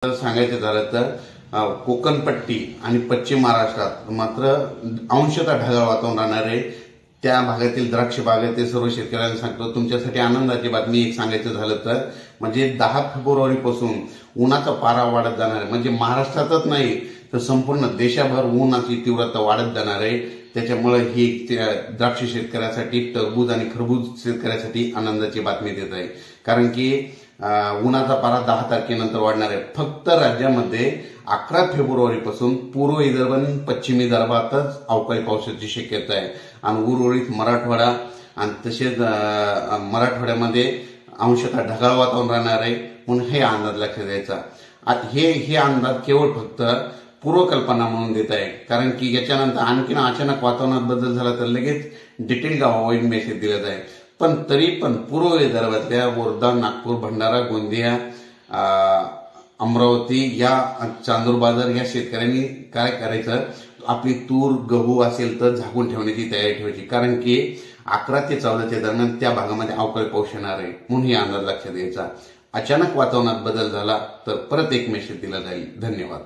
सांगायचं झालं तर कोकणपट्टी आणि पश्चिम महाराष्ट्रात मात्र अंशतः ढगाळ वातावरण राहणार आहे। त्या भागातील द्राक्ष बागायती सर्व शेतकऱ्यांना सांगतो, तुमच्यासाठी आनंदाची बातमी एक सांगायचं झालं तर म्हणजे 10 फेब्रुवारी पासून उन्हाचा पारा वाढत जाणार आहे। म्हणजे महाराष्ट्रातच नाही तर संपूर्ण देशभर उन्हाची तीव्रता वाढत जाणार आहे। त्याच्यामुळे ही द्राक्ष शेतकऱ्यासाठी, टरबूज आणि खरबूज शेतकऱ्यासाठी आनंदाची बातमी देत आहे। कारण की उन्हाचा पारा 10 तारखेनंतर वाढणार आहे। फक्त राज्यामध्ये 11 फेब्रुवारी पासून पूर्व विदर्भ आणि पश्चिम विदर्भातच अवकाळी पावसाची शक्यता आहे आणि उर्वरित मराठवाडा आणि तसेच मराठवाड्यामध्ये अंशतः ढगाळ वातावरण राहणार आहे। म्हणून हे अंदाज लक्षात द्यायचा। हे अंदाज केवळ फक्त पूर्वकल्पना म्हणून देत आहे, कारण की याच्यानंतर आणखीन अचानक वातावरणात बदल झाला तर लगेच डिटेल गावावरील मेसेज दिला जाईल। पण तरी पण पूर्व विदर्भातल्या वर्धा, नागपूर, भंडारा, गोंदिया, अमरावती या चांदूर बाजार या शेतकऱ्यांनी काय करायचं, आपली तूर गहू असेल तर झाकून ठेवण्याची तयारी ठेवायची। कारण की 11 ते 14 दरम्यान त्या भागामध्ये अवकाळी पाऊस येणार आहे। म्हणून ही अंदाज लक्षात द्यायचा। अचानक वातावरणात बदल झाला तर परत एक मेसेज दिला जाईल। धन्यवाद।